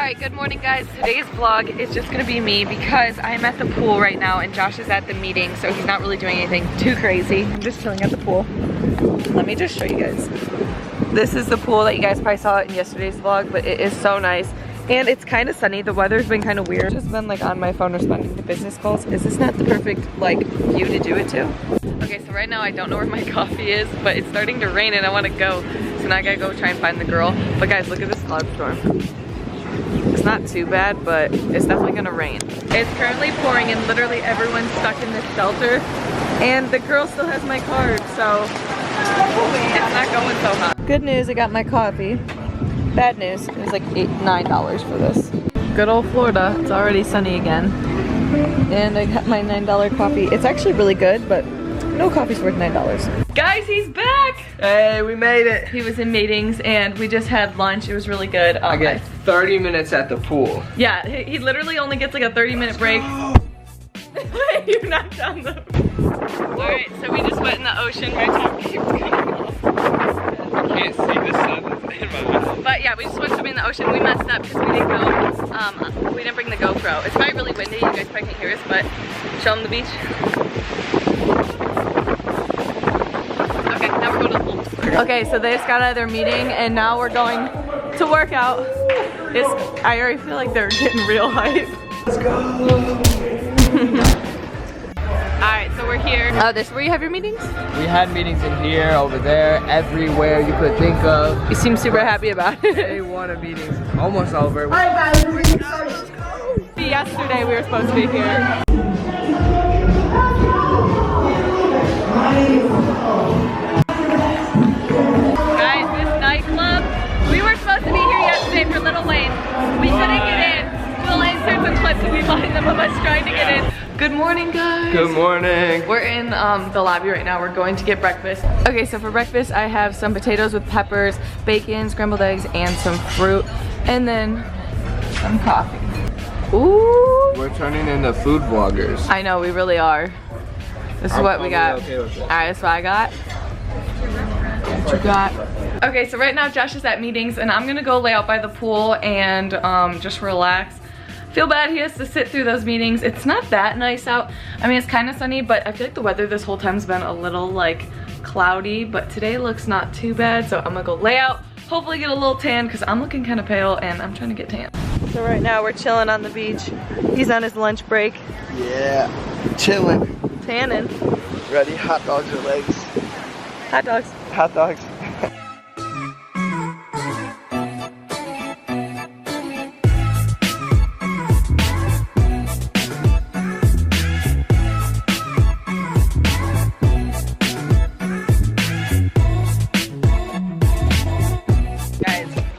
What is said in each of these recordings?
Alright, good morning guys. Today's vlog is just gonna be me because I'm at the pool right now and Josh is at the meeting, so he's not really doing anything too crazy. I'm just chilling at the pool. Let me just show you guys. This is the pool that you guys probably saw in yesterday's vlog, but it is so nice. And it's kind of sunny. The weather's been kind of weird. I've just been like on my phone responding to business calls. Is this not the perfect like view to do it to? Okay, so right now I don't know where my coffee is, but it's starting to rain and I want to go. So now I gotta go try and find the girl. But guys, look at this cloud storm. It's not too bad, but it's definitely gonna rain. It's currently pouring and literally everyone's stuck in this shelter. And the girl still has my card, so it's not going so hot. Good news, I got my coffee. Bad news, it was like $9 for this. Good old Florida, it's already sunny again. And I got my $9 coffee. It's actually really good, but no coffee's worth $9. Guys, he's back! Hey, we made it! He was in meetings and we just had lunch. It was really good. I get 30 minutes at the pool. Yeah, he literally only gets like a 30-minute break. You're not done though. Alright, so we just went in the ocean. My top keeps coming off. I can't see the sun in my mouth. But yeah, we just went swimming in the ocean. We messed up because we didn't go. We didn't bring the GoPro. It's probably really windy. You guys probably can't hear us, but show them the beach. Okay, now we're going to the pool. Okay, so they just got out of their meeting and now we're going to work out. I already feel like they're getting real hype. Let's go! Alright, so we're here. This is where you have your meetings? We had meetings in here, over there, everywhere you could think of. You seem super happy about it. Day one of meetings, almost over. Alright guys, let's go! Yesterday we were supposed to be here. Guys, this nightclub, we were supposed to be here yesterday for Little Wayne. We couldn't get in. We'll insert some clips if we find them of us trying to get in. Good morning, guys. Good morning. We're in the lobby right now. We're going to get breakfast. Okay, so for breakfast, I have some potatoes with peppers, bacon, scrambled eggs, and some fruit, and then some coffee. Ooh. We're turning into food vloggers. I know, we really are. This is what we got. Okay with it. All right, that's what I got. What you got? Okay, so right now Josh is at meetings, and I'm gonna go lay out by the pool and just relax. Feel bad he has to sit through those meetings. It's not that nice out. I mean, it's kind of sunny, but I feel like the weather this whole time's been a little like cloudy, but today looks not too bad. So I'm gonna go lay out, hopefully get a little tan because I'm looking kind of pale and I'm trying to get tan. So right now we're chilling on the beach. He's on his lunch break. Yeah, chilling. Tanning. Ready, hot dogs or legs? Hot dogs. Hot dogs.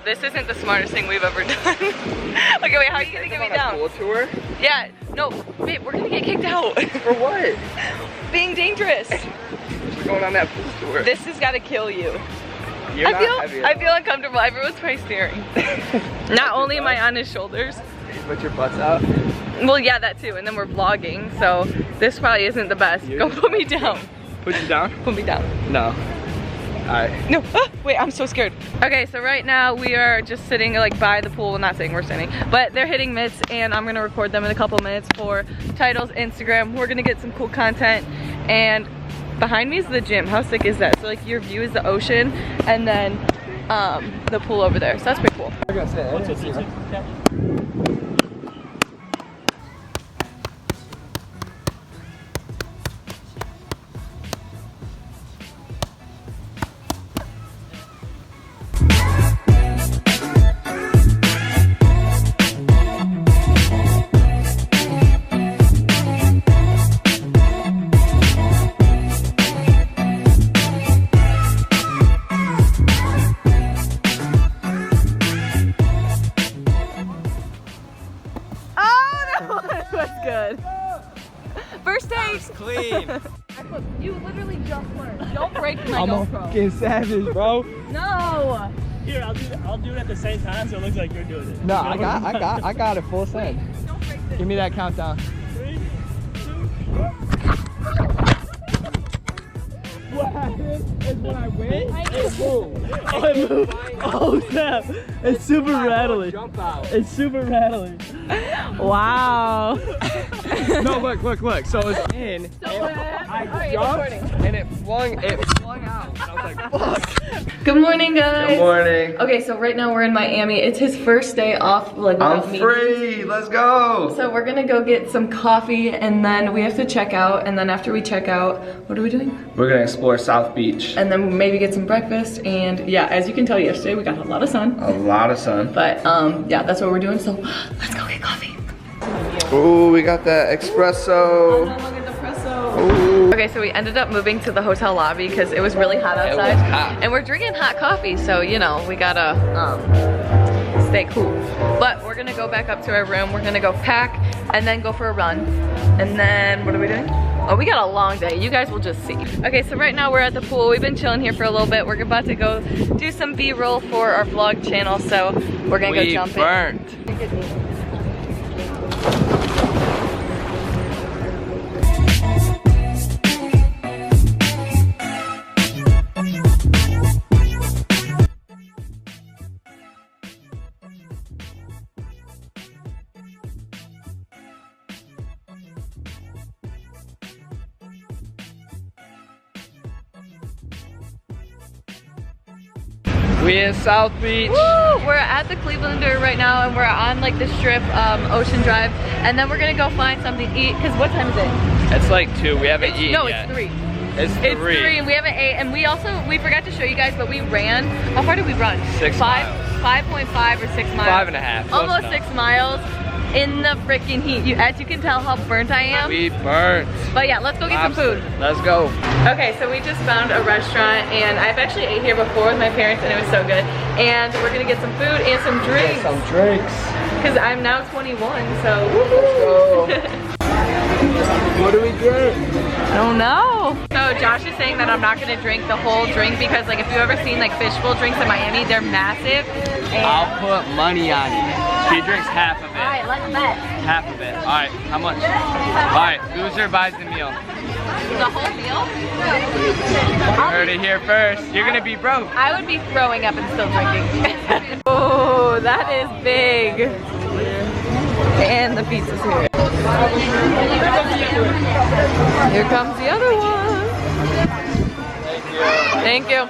This isn't the smartest thing we've ever done. Okay, wait, how are you gonna get me down? Pool tour? Yeah, no, babe, we're gonna get kicked out. For what? Being dangerous. We're going on that pool tour. This has gotta kill you. You're I feel uncomfortable. Everyone's probably staring. Not only am I on his shoulders. Put your butts out. Well, yeah, that too. And then we're vlogging, so this probably isn't the best. Go put me down. Put you down? Put me down. No. Alright. No, wait, I'm so scared. Okay, so right now we are just sitting like by the pool. Well, not sitting, we're standing. But they're hitting mitts and I'm gonna record them in a couple minutes for Title's Instagram. We're gonna get some cool content. And behind me is the gym. How sick is that? So like your view is the ocean and then the pool over there. So that's pretty cool. Good. First date. Clean. You literally just learned. Don't break my I'm GoPro. fucking savage, bro. No. Here, I'll do it at the same time so it looks like you're doing it. No, I got it full send. Don't break this. Give me that countdown. 3, 2, What happens is when I wait, it moves. Oh, it moves. Oh, snap. It's super rattling. Jump out. It's super rattling. Wow. No, look. So it's in. I jumped and it flung out. And I was like, fuck. Good morning, guys. Good morning. Okay, so right now we're in Miami. It's his first day off, like without meetings. Free. Let's go. So we're gonna go get some coffee and then we have to check out. And then after we check out, what are we doing? We're gonna explore South Beach. And then maybe get some breakfast. And yeah, as you can tell, yesterday we got a lot of sun. A lot of sun. But yeah, that's what we're doing. So let's go get coffee. Ooh, we got that espresso. Ooh. Okay, so we ended up moving to the hotel lobby because it was really hot outside. It was hot. And we're drinking hot coffee, so you know, we gotta stay cool. But we're gonna go back up to our room, we're gonna go pack, and then go for a run. And then, what are we doing? Oh, we got a long day, you guys will just see. Okay, so right now we're at the pool. We've been chilling here for a little bit. We're about to go do some B-roll for our vlog channel, so we're gonna go jump in. We in South Beach. Woo! We're at the Clevelander right now and we're on like the strip, Ocean Drive. And then we're gonna go find something to eat, because what time is it? It's like 2, we haven't eaten No, yet. it's 3. It's 3. It's 3 and we haven't ate. And we forgot to show you guys, but we ran. How far did we run? 6 miles. 5.5 or 6 miles. 5.5. Almost 6 miles in the freaking heat. As you can tell how burnt I am. We burnt. But yeah, let's go get some food. Let's go. Okay, so we just found a restaurant and I've actually ate here before with my parents and it was so good. And we're gonna get some food and some drinks. Some drinks. Because I'm now 21, so Let's go. What do we drink? I don't know. So Josh is saying that I'm not gonna drink the whole drink because like if you've ever seen like fishbowl drinks in Miami, they're massive. And I'll put money on it. She drinks half of it. Alright, let's bet. Half of it. Alright, how much? Alright, loser buys the meal. The whole meal? You heard it here first. You're gonna be broke. I would be throwing up and still drinking. Oh, that is big. And the pizza's here. Here comes the other one. Thank you.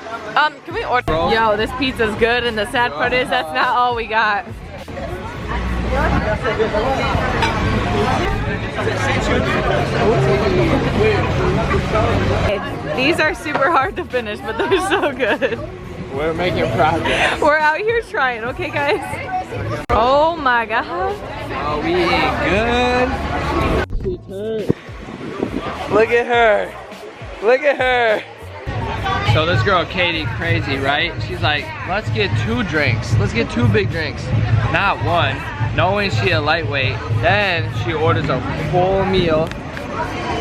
Can we order? Yo, this pizza's good and the sad part is that's not all we got. These are super hard to finish, but they're so good. We're making progress. We're out here trying, okay guys? Oh my god. Oh, we eat good. Look at her. Look at her. So this girl Katie, crazy, right? She's like, let's get 2 drinks. Let's get 2 big drinks. Not 1, knowing she a lightweight. Then she orders a full meal.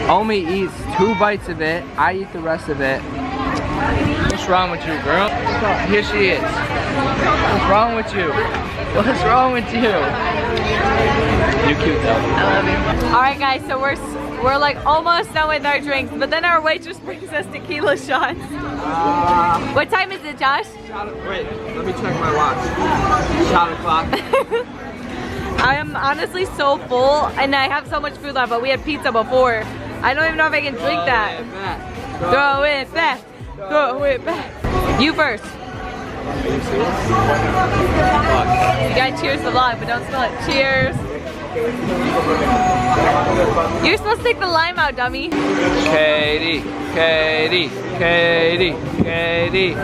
Omi eats 2 bites of it. I eat the rest of it. What's wrong with you, girl? Here she is. What's wrong with you? What's wrong with you? You're cute though. I love you. All right guys, so we're like almost done with our drinks, but then our waitress brings us tequila shots. What time is it, Josh? Wait, let me check my watch. Shot o'clock. I am honestly so full and I have so much food left, but we had pizza before. I don't even know if I can drink that. Throw it back. Throw it back. You first. Are you serious? You gotta cheers the vlog, but don't spill it. Cheers. You're supposed to take the lime out, dummy. Katie, Katie, Katie, Katie.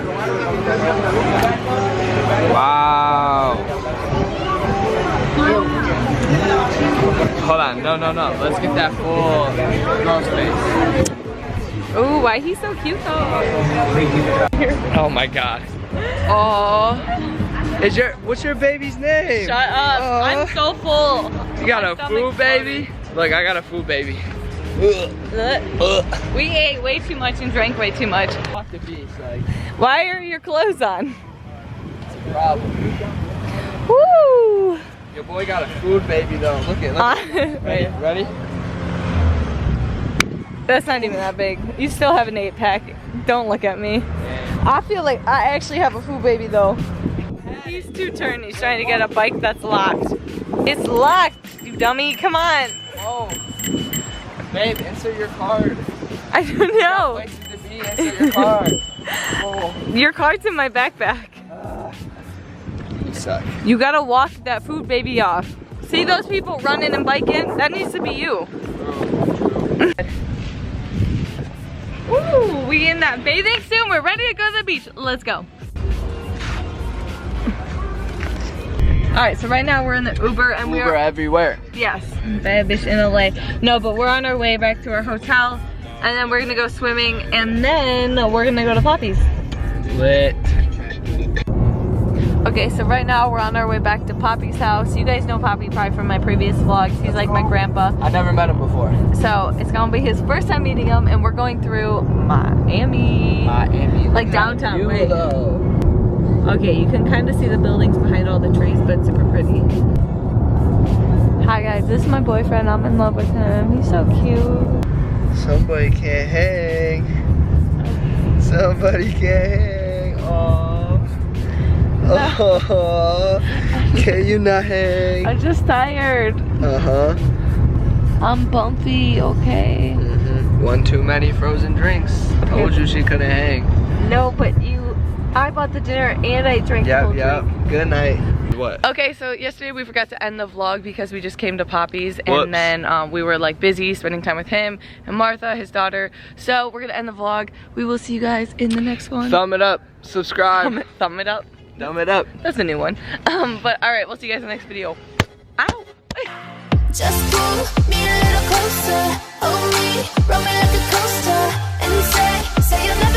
Wow. Hold on, no. Let's get that full girl space. Ooh, why he's so cute though. Oh my god. Oh. What's your baby's name? Shut up. I'm so full. You got a food baby? Look, I got a food baby. We ate way too much and drank way too much. Fuck the beach, like. Why are your clothes on? It's a problem. Woo! Your boy got a food baby though. Look at. Ready? That's not even that big. You still have an 8-pack. Don't look at me. I feel like I actually have a food baby though. He's too turned. He's trying to get a bike that's locked. It's locked, you dummy. Come on. Whoa. Babe, insert your card. I don't know. Places to be, insert your card. Whoa. Your card's in my backpack. You suck. You gotta walk that food baby off. See those people running and biking? That needs to be you. Ooh, we in that bathing suit. We're ready to go to the beach. Let's go. All right, so right now we're in the Uber and Uber everywhere. Yes, bad bitch in LA. No, but we're on our way back to our hotel, and then we're gonna go swimming, and then we're gonna go to Poppy's. Lit. Okay, so right now we're on our way back to Poppy's house. You guys know Poppy probably from my previous vlogs. He's like my grandpa. I never met him before. So it's gonna be his first time meeting him, and we're going through Miami. Like downtown, right? Okay, you can kind of see the buildings behind all the trees, but it's super pretty. Hi guys, this is my boyfriend. I'm in love with him. He's so cute. Somebody can't hang. Somebody can't hang. Oh. Oh. Can you not hang? I'm just tired. Uh-huh. I'm bumpy, okay? One too many frozen drinks. Told you she couldn't hang. No, but I bought the dinner and I drank the whole drink. Good night. What? Okay, so yesterday we forgot to end the vlog because we just came to Poppy's and then we were like busy spending time with him and Martha, his daughter. So we're gonna end the vlog. We will see you guys in the next one. Thumb it up. Subscribe. Thumb it up. Thumb it up. That's a new one. But all right, we'll see you guys in the next video. Ow. Just pull me a little closer, hold me, roll me like a coaster, and say you'll never